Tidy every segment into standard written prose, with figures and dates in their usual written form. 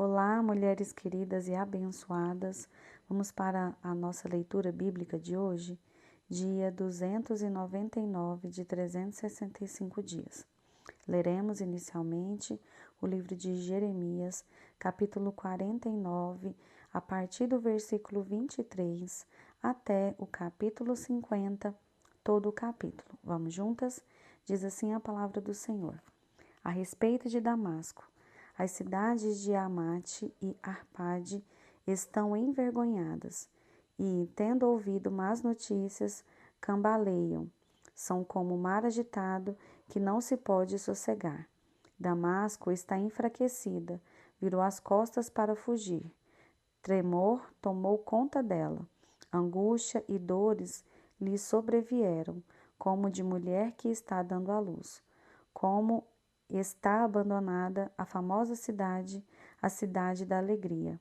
Olá, mulheres queridas e abençoadas. Vamos para a nossa leitura bíblica de hoje, dia 299 de 365 dias. Leremos inicialmente o livro de Jeremias, capítulo 49, a partir do versículo 23 até o capítulo 50, todo o capítulo. Vamos juntas? Diz assim a palavra do Senhor. A respeito de Damasco, as cidades de Amate e Arpade estão envergonhadas e, tendo ouvido más notícias, cambaleiam. São como o mar agitado que não se pode sossegar. Damasco está enfraquecida, virou as costas para fugir. Tremor tomou conta dela. Angústia e dores lhe sobrevieram, como de mulher que está dando à luz. Como está abandonada a famosa cidade, a cidade da alegria.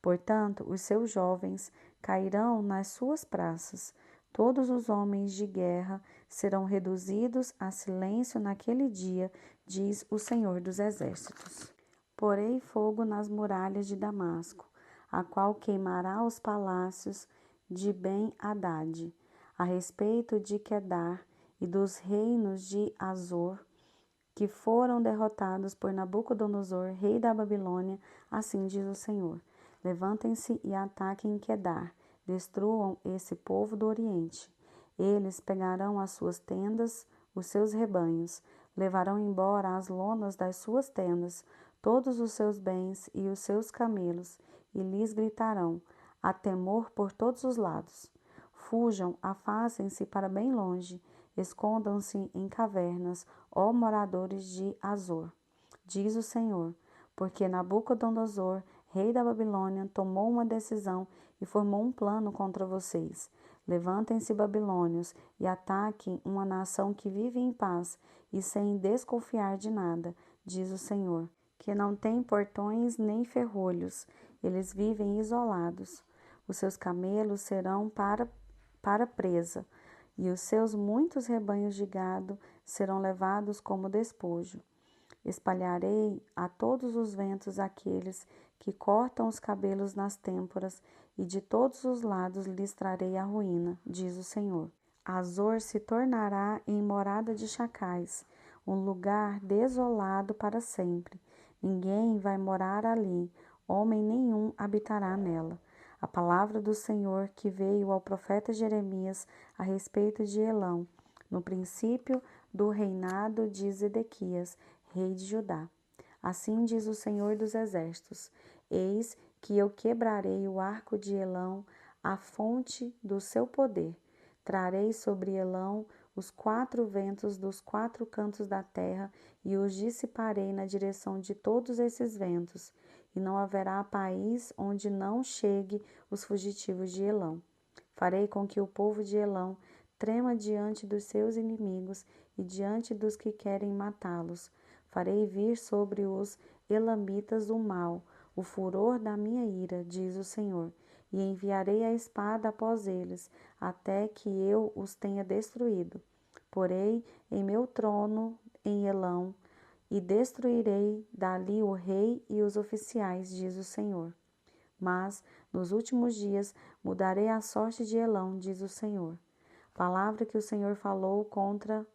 Portanto, os seus jovens cairão nas suas praças, todos os homens de guerra serão reduzidos a silêncio naquele dia, diz o Senhor dos Exércitos. Porei fogo nas muralhas de Damasco, a qual queimará os palácios de Ben-Hadad. A respeito de Quedar e dos reinos de Azor, que foram derrotados por Nabucodonosor, rei da Babilônia, assim diz o Senhor. Levantem-se e ataquem Quedar, destruam esse povo do Oriente. Eles pegarão as suas tendas, os seus rebanhos, levarão embora as lonas das suas tendas, todos os seus bens e os seus camelos, e lhes gritarão: há temor por todos os lados. Fujam, afastem-se para bem longe, escondam-se em cavernas, ó moradores de Azor, diz o Senhor, porque Nabucodonosor, rei da Babilônia, tomou uma decisão e formou um plano contra vocês. Levantem-se, babilônios, e ataquem uma nação que vive em paz e sem desconfiar de nada, diz o Senhor, que não tem portões nem ferrolhos, eles vivem isolados. Os seus camelos serão para presa, e os seus muitos rebanhos de gado serão levados como despojo. Espalharei a todos os ventos aqueles que cortam os cabelos nas têmporas, e de todos os lados lhes trarei a ruína, diz o Senhor. Azor se tornará em morada de chacais, um lugar desolado para sempre. Ninguém vai morar ali, homem nenhum habitará nela. A palavra do Senhor que veio ao profeta Jeremias a respeito de Elão, no princípio do reinado de Zedequias, rei de Judá. Assim diz o Senhor dos Exércitos: eis que eu quebrarei o arco de Elão, a fonte do seu poder. Trarei sobre Elão os 4 ventos dos 4 cantos da terra e os dissiparei na direção de todos esses ventos, e não haverá país onde não chegue os fugitivos de Elão. Farei com que o povo de Elão trema diante dos seus inimigos e diante dos que querem matá-los. Farei vir sobre os elamitas o mal, o furor da minha ira, diz o Senhor, e enviarei a espada após eles, até que eu os tenha destruído. Porei em meu trono em Elão, e destruirei dali o rei e os oficiais, diz o Senhor. Mas, nos últimos dias, mudarei a sorte de Elão, diz o Senhor. Palavra que o Senhor falou contra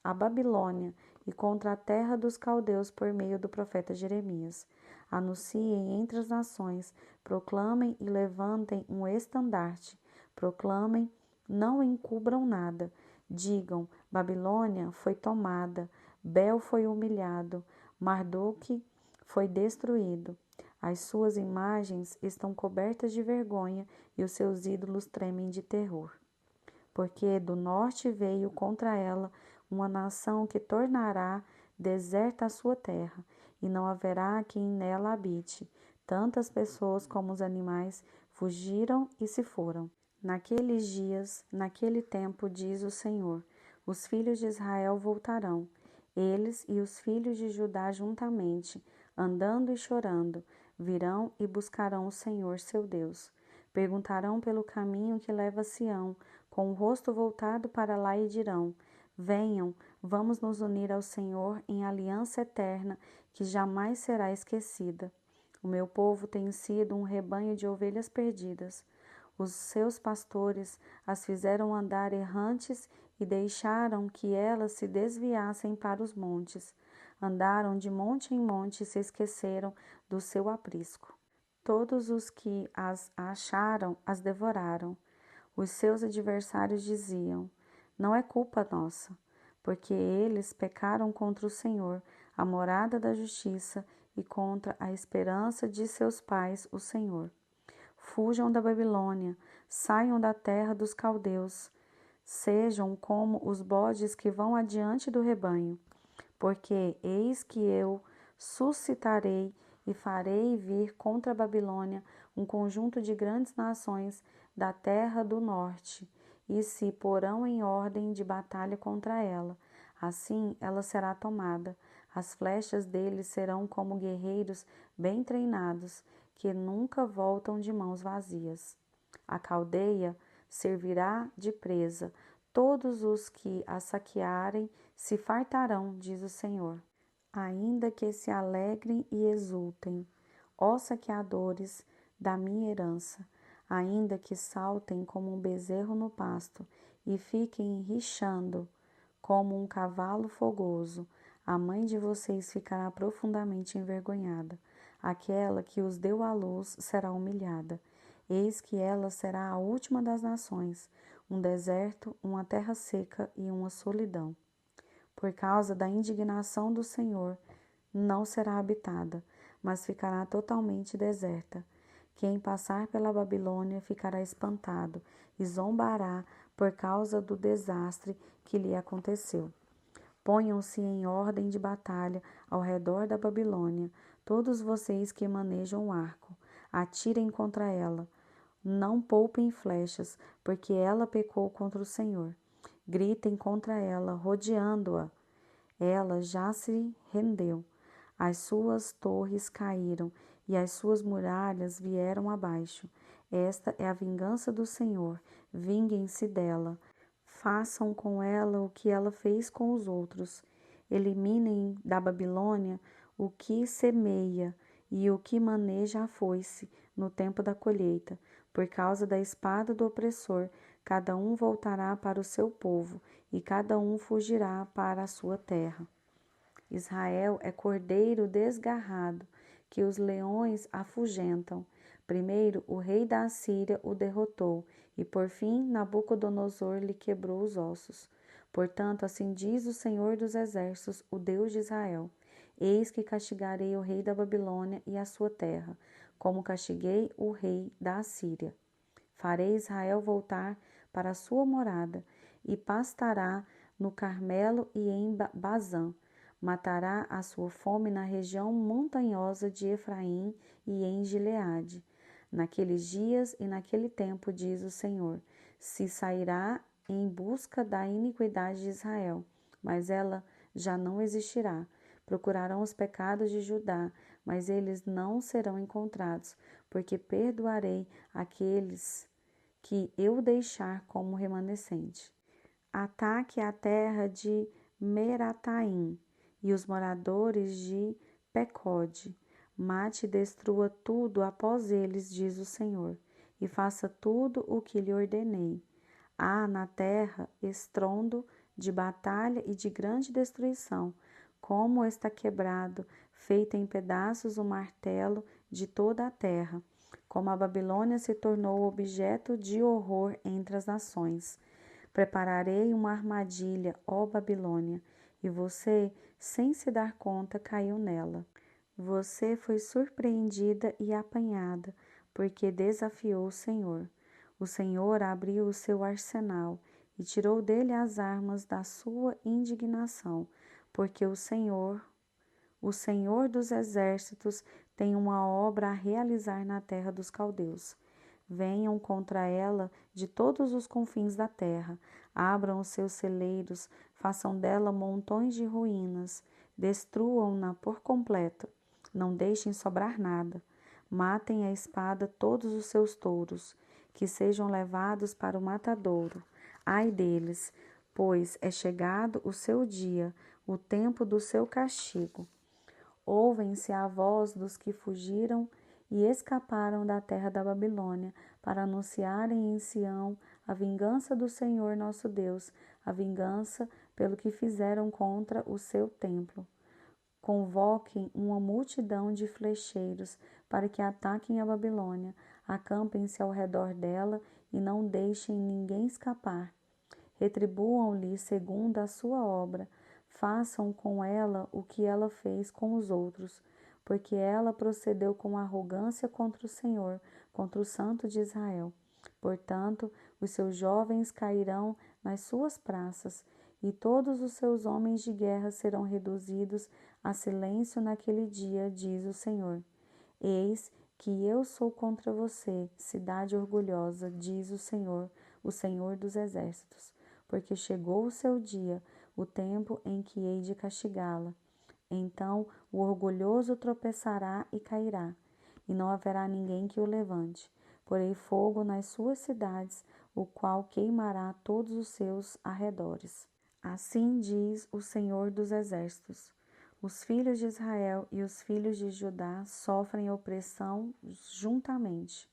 a Babilônia e contra a terra dos caldeus por meio do profeta Jeremias. Anunciem entre as nações, proclamem e levantem um estandarte. Proclamem, não encubram nada. Digam: Babilônia foi tomada, Bel foi humilhado, Marduk foi destruído. As suas imagens estão cobertas de vergonha e os seus ídolos tremem de terror. Porque do norte veio contra ela uma nação que tornará deserta a sua terra, e não haverá quem nela habite. Tantas pessoas como os animais fugiram e se foram. Naqueles dias, naquele tempo, diz o Senhor, os filhos de Israel voltarão, eles e os filhos de Judá juntamente, andando e chorando, virão e buscarão o Senhor seu Deus. Perguntarão pelo caminho que leva a Sião, com o rosto voltado para lá, e dirão: venham, vamos nos unir ao Senhor em aliança eterna, que jamais será esquecida. O meu povo tem sido um rebanho de ovelhas perdidas. Os seus pastores as fizeram andar errantes e deixaram que elas se desviassem para os montes. Andaram de monte em monte e se esqueceram do seu aprisco. Todos os que as acharam as devoraram. Os seus adversários diziam: não é culpa nossa, porque eles pecaram contra o Senhor, a morada da justiça, e contra a esperança de seus pais, o Senhor. Fujam da Babilônia, saiam da terra dos caldeus, sejam como os bodes que vão adiante do rebanho, porque eis que eu suscitarei e farei vir contra a Babilônia um conjunto de grandes nações da terra do norte, e se porão em ordem de batalha contra ela. Assim ela será tomada. As flechas deles serão como guerreiros bem treinados, que nunca voltam de mãos vazias. A caldeia servirá de presa. Todos os que a saquearem se fartarão, diz o Senhor. Ainda que se alegrem e exultem, ó saqueadores da minha herança, ainda que saltem como um bezerro no pasto e fiquem rixando como um cavalo fogoso, a mãe de vocês ficará profundamente envergonhada. Aquela que os deu à luz será humilhada. Eis que ela será a última das nações, um deserto, uma terra seca e uma solidão. Por causa da indignação do Senhor, não será habitada, mas ficará totalmente deserta. Quem passar pela Babilônia ficará espantado e zombará por causa do desastre que lhe aconteceu. Ponham-se em ordem de batalha ao redor da Babilônia, todos vocês que manejam o arco. Atirem contra ela. Não poupem flechas, porque ela pecou contra o Senhor. Gritem contra ela, rodeando-a. Ela já se rendeu. As suas torres caíram e as suas muralhas vieram abaixo. Esta é a vingança do Senhor. Vinguem-se dela. Façam com ela o que ela fez com os outros. Eliminem da Babilônia o que semeia e o que maneja a foice no tempo da colheita. Por causa da espada do opressor, cada um voltará para o seu povo e cada um fugirá para a sua terra. Israel é cordeiro desgarrado, que os leões afugentam. Primeiro o rei da Assíria o derrotou, e por fim Nabucodonosor lhe quebrou os ossos. Portanto, assim diz o Senhor dos Exércitos, o Deus de Israel: eis que castigarei o rei da Babilônia e a sua terra, como castiguei o rei da Assíria. Farei Israel voltar para a sua morada, e pastará no Carmelo e em Bazã. Matará a sua fome na região montanhosa de Efraim e em Gileade. Naqueles dias e naquele tempo, diz o Senhor, se sairá em busca da iniquidade de Israel, mas ela já não existirá. Procurarão os pecados de Judá, mas eles não serão encontrados, porque perdoarei aqueles que eu deixar como remanescente. Ataque a terra de Merataim e os moradores de Pecode. Mate e destrua tudo após eles, diz o Senhor, e faça tudo o que lhe ordenei. Há na terra estrondo de batalha e de grande destruição, como está quebrado, feito em pedaços o martelo de toda a terra, como a Babilônia se tornou objeto de horror entre as nações. Prepararei uma armadilha, ó Babilônia, e você, sem se dar conta, caiu nela. Você foi surpreendida e apanhada, porque desafiou o Senhor. O Senhor abriu o seu arsenal e tirou dele as armas da sua indignação, porque o Senhor dos exércitos, tem uma obra a realizar na terra dos caldeus. Venham contra ela de todos os confins da terra, abram os seus celeiros, façam dela montões de ruínas, destruam-na por completo, não deixem sobrar nada. Matem à espada todos os seus touros, que sejam levados para o matadouro. Ai deles, pois é chegado o seu dia, o tempo do seu castigo. Ouvem-se a voz dos que fugiram e escaparam da terra da Babilônia, para anunciarem em Sião a vingança do Senhor nosso Deus, a vingança pelo que fizeram contra o seu templo. Convoquem uma multidão de flecheiros para que ataquem a Babilônia, acampem-se ao redor dela e não deixem ninguém escapar. Retribuam-lhe segundo a sua obra, façam com ela o que ela fez com os outros, porque ela procedeu com arrogância contra o Senhor, contra o Santo de Israel. Portanto, os seus jovens cairão nas suas praças, e todos os seus homens de guerra serão reduzidos a silêncio naquele dia, diz o Senhor. Eis que eu sou contra você, cidade orgulhosa, diz o Senhor dos exércitos, porque chegou o seu dia, o tempo em que hei de castigá-la. Então o orgulhoso tropeçará e cairá, e não haverá ninguém que o levante. Porei fogo nas suas cidades, o qual queimará todos os seus arredores. Assim diz o Senhor dos exércitos. Os filhos de Israel e os filhos de Judá sofrem opressão juntamente.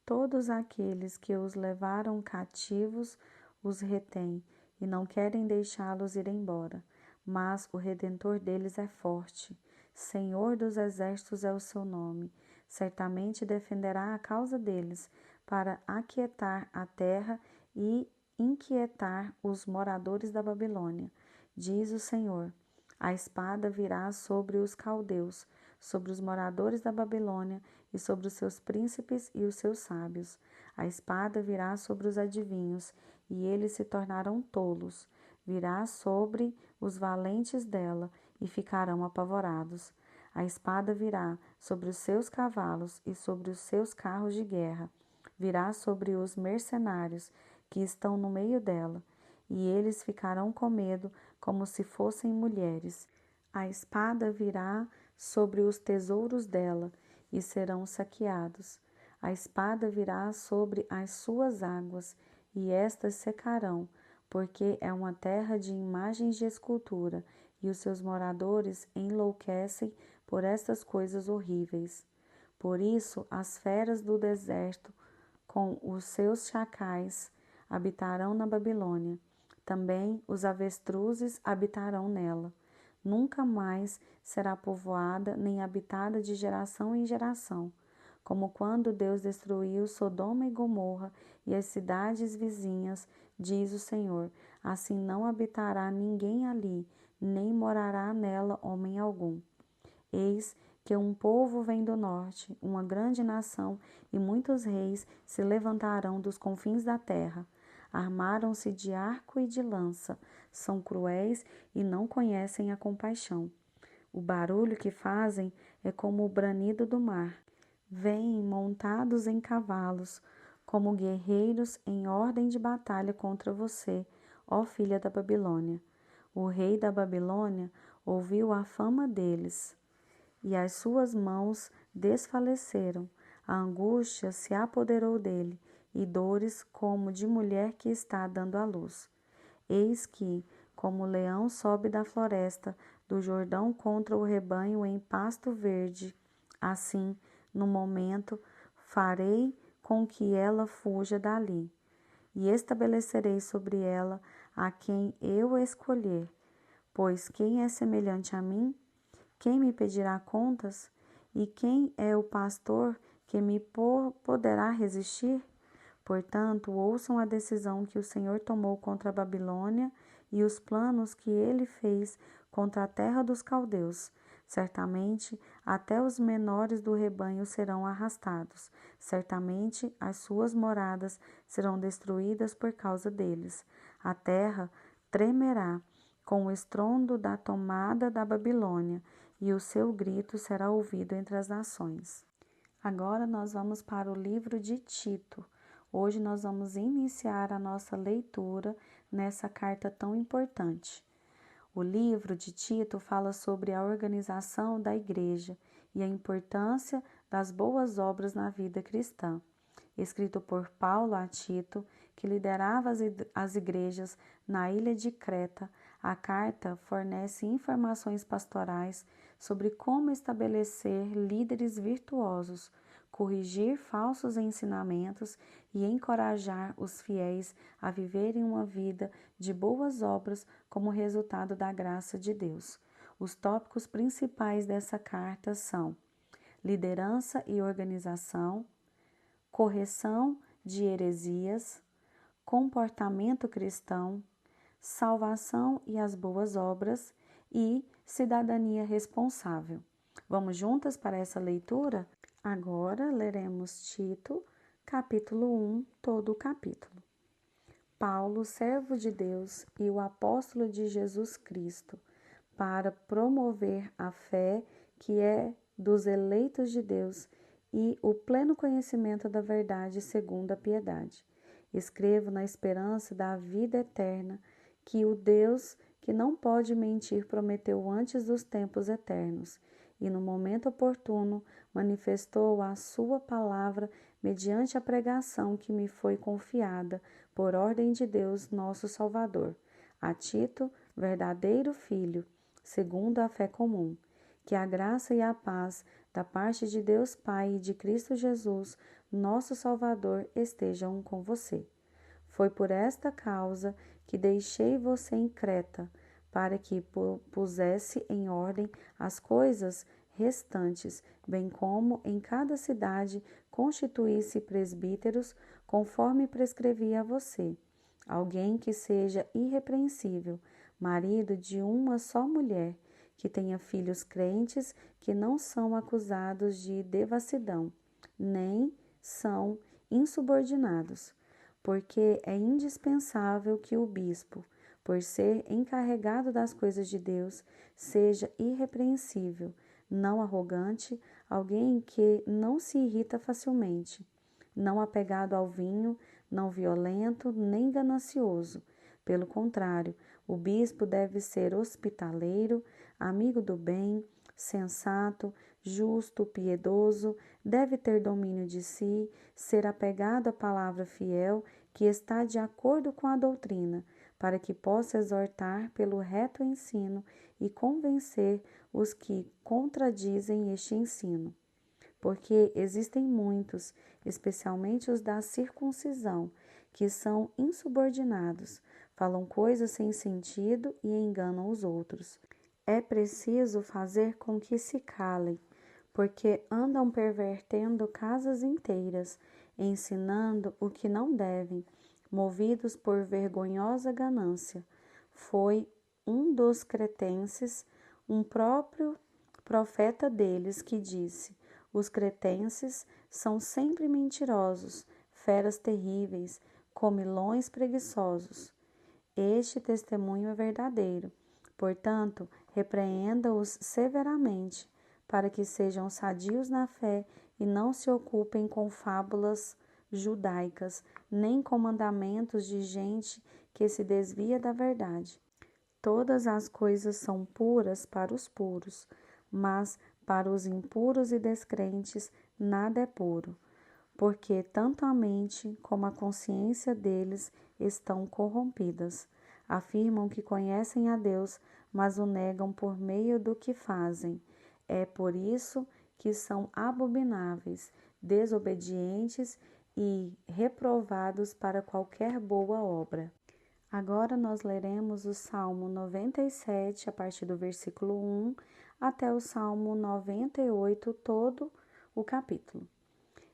Todos aqueles que os levaram cativos os retêm e não querem deixá-los ir embora. Mas o Redentor deles é forte. Senhor dos exércitos é o seu nome. Certamente defenderá a causa deles, para aquietar a terra e inquietar os moradores da Babilônia. Diz o Senhor: a espada virá sobre os caldeus, sobre os moradores da Babilônia e sobre os seus príncipes e os seus sábios. A espada virá sobre os adivinhos, e eles se tornarão tolos. Virá sobre os valentes dela, e ficarão apavorados. A espada virá sobre os seus cavalos e sobre os seus carros de guerra. Virá sobre os mercenários que estão no meio dela, e eles ficarão com medo, como se fossem mulheres. A espada virá sobre os tesouros dela, e serão saqueados. A espada virá sobre as suas águas, e estas secarão, porque é uma terra de imagens de escultura, e os seus moradores enlouquecem por estas coisas horríveis. Por isso, as feras do deserto, com os seus chacais, habitarão na Babilônia. Também os avestruzes habitarão nela. Nunca mais será povoada nem habitada de geração em geração, como quando Deus destruiu Sodoma e Gomorra e as cidades vizinhas, diz o Senhor. Assim não habitará ninguém ali, nem morará nela homem algum. Eis que um povo vem do norte, uma grande nação, e muitos reis se levantarão dos confins da terra. Armaram-se de arco e de lança, são cruéis e não conhecem a compaixão. O barulho que fazem é como o branido do mar. Vêm montados em cavalos, como guerreiros em ordem de batalha contra você, ó filha da Babilônia. O rei da Babilônia ouviu a fama deles, e as suas mãos desfaleceram. A angústia se apoderou dele, e dores como de mulher que está dando à luz. Eis que, como o leão sobe da floresta, do Jordão contra o rebanho em pasto verde, assim, no momento, farei com que ela fuja dali, e estabelecerei sobre ela a quem eu escolher. Pois quem é semelhante a mim? Quem me pedirá contas? E quem é o pastor que me poderá resistir? Portanto, ouçam a decisão que o Senhor tomou contra a Babilônia e os planos que ele fez contra a terra dos caldeus. Certamente, até os menores do rebanho serão arrastados. Certamente, as suas moradas serão destruídas por causa deles. A terra tremerá com o estrondo da tomada da Babilônia, e o seu grito será ouvido entre as nações. Agora nós vamos para o livro de Tito. Hoje nós vamos iniciar a nossa leitura nessa carta tão importante. O livro de Tito fala sobre a organização da igreja e a importância das boas obras na vida cristã. Escrito por Paulo a Tito, que liderava as igrejas na ilha de Creta, a carta fornece informações pastorais sobre como estabelecer líderes virtuosos, corrigir falsos ensinamentos e encorajar os fiéis a viverem uma vida de boas obras como resultado da graça de Deus. Os tópicos principais dessa carta são liderança e organização, correção de heresias, comportamento cristão, salvação e as boas obras e cidadania responsável. Vamos juntas para essa leitura? Agora leremos Tito, capítulo 1, todo o capítulo. Paulo, servo de Deus e o apóstolo de Jesus Cristo, para promover a fé que é dos eleitos de Deus e o pleno conhecimento da verdade segundo a piedade. Escrevo na esperança da vida eterna que o Deus que não pode mentir prometeu antes dos tempos eternos e no momento oportuno manifestou a sua palavra mediante a pregação que me foi confiada por ordem de Deus nosso Salvador, a Tito, verdadeiro filho, segundo a fé comum. Que a graça e a paz da parte de Deus Pai e de Cristo Jesus, nosso Salvador, estejam com você. Foi por esta causa que deixei você em Creta, para que pusesse em ordem as coisas restantes, bem como em cada cidade constituísse presbíteros, conforme prescrevi a você. Alguém que seja irrepreensível, marido de uma só mulher, que tenha filhos crentes que não são acusados de devassidão, nem são insubordinados, porque é indispensável que o bispo, por ser encarregado das coisas de Deus, seja irrepreensível, não arrogante, alguém que não se irrita facilmente, não apegado ao vinho, não violento, nem ganancioso. Pelo contrário, o bispo deve ser hospitaleiro, amigo do bem, sensato, justo, piedoso, deve ter domínio de si, ser apegado à palavra fiel, que está de acordo com a doutrina, para que possa exortar pelo reto ensino e convencer os que contradizem este ensino. Porque existem muitos, especialmente os da circuncisão, que são insubordinados, falam coisas sem sentido e enganam os outros. É preciso fazer com que se calem, porque andam pervertendo casas inteiras, ensinando o que não devem, movidos por vergonhosa ganância. Foi um dos cretenses, um próprio profeta deles, que disse: os cretenses são sempre mentirosos, feras terríveis, comilões preguiçosos. Este testemunho é verdadeiro. Portanto, repreenda-os severamente, para que sejam sadios na fé e não se ocupem com fábulas judaicas, nem com mandamentos de gente que se desvia da verdade. Todas as coisas são puras para os puros, mas para os impuros e descrentes nada é puro, porque tanto a mente como a consciência deles estão corrompidas. Afirmam que conhecem a Deus, mas o negam por meio do que fazem. É por isso que são abomináveis, desobedientes e reprovados para qualquer boa obra. Agora nós leremos o Salmo 97, a partir do versículo 1 até o Salmo 98, todo o capítulo.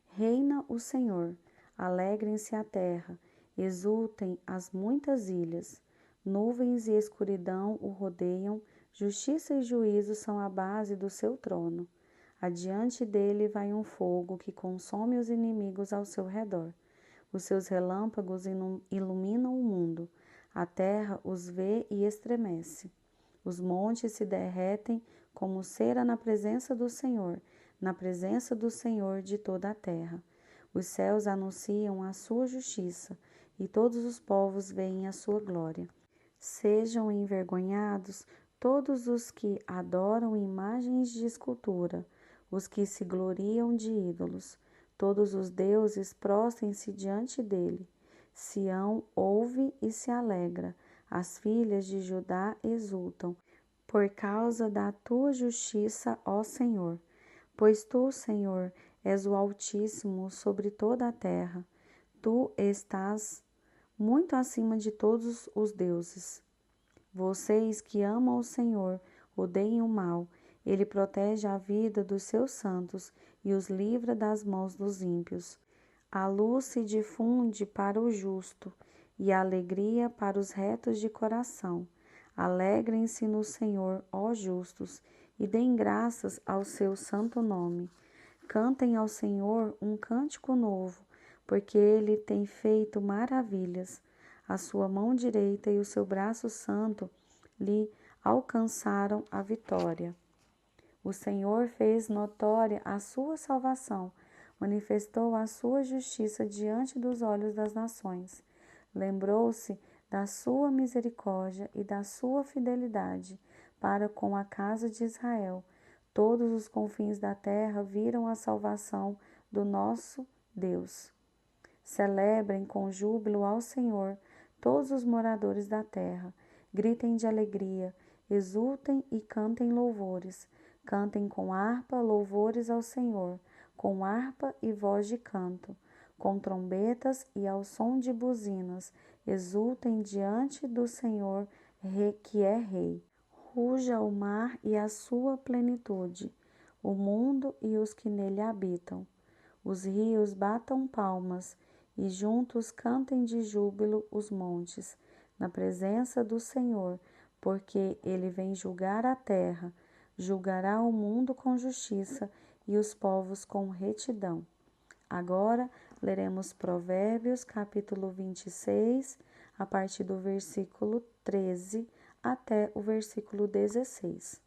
Reina o Senhor, alegrem-se a terra, exultem as muitas ilhas. Nuvens e escuridão o rodeiam, justiça e juízo são a base do seu trono. Adiante dele vai um fogo que consome os inimigos ao seu redor. Os seus relâmpagos iluminam o mundo. A terra os vê e estremece. Os montes se derretem como cera na presença do Senhor de toda a terra. Os céus anunciam a sua justiça, e todos os povos veem a sua glória. Sejam envergonhados todos os que adoram imagens de escultura, os que se gloriam de ídolos. Todos os deuses prostrem-se diante dele. Sião ouve e se alegra, as filhas de Judá exultam, por causa da tua justiça, ó Senhor. Pois tu, Senhor, és o Altíssimo sobre toda a terra. Tu estás muito acima de todos os deuses. Vocês que amam o Senhor, odeiem o mal. Ele protege a vida dos seus santos e os livra das mãos dos ímpios. A luz se difunde para o justo e a alegria para os retos de coração. Alegrem-se no Senhor, ó justos, e deem graças ao seu santo nome. Cantem ao Senhor um cântico novo, porque ele tem feito maravilhas. A sua mão direita e o seu braço santo lhe alcançaram a vitória. O Senhor fez notória a sua salvação, manifestou a sua justiça diante dos olhos das nações. Lembrou-se da sua misericórdia e da sua fidelidade para com a casa de Israel. Todos os confins da terra viram a salvação do nosso Deus. Celebrem com júbilo ao Senhor todos os moradores da terra. Gritem de alegria, exultem e cantem louvores. Cantem com harpa louvores ao Senhor, com harpa e voz de canto, com trombetas e ao som de buzinas. Exultem diante do Senhor, que é Rei. Ruja o mar e a sua plenitude, o mundo e os que nele habitam. Os rios batam palmas, e juntos cantem de júbilo os montes, na presença do Senhor, porque ele vem julgar a terra, julgará o mundo com justiça e os povos com retidão. Agora leremos Provérbios, capítulo 26, a partir do versículo 13 até o versículo 16.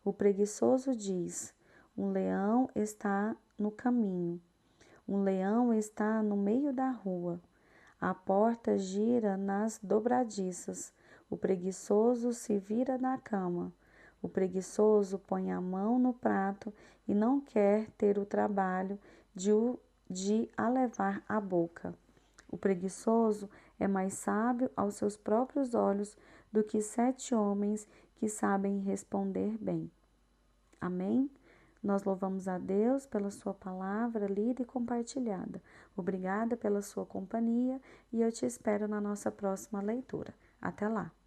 O preguiçoso diz: um leão está no caminho. Um leão está no meio da rua. A porta gira nas dobradiças. O preguiçoso se vira na cama. O preguiçoso põe a mão no prato e não quer ter o trabalho de a levar à boca. O preguiçoso é mais sábio aos seus próprios olhos do que 7 homens que sabem responder bem. Amém? Nós louvamos a Deus pela sua palavra lida e compartilhada. Obrigada pela sua companhia e eu te espero na nossa próxima leitura. Até lá!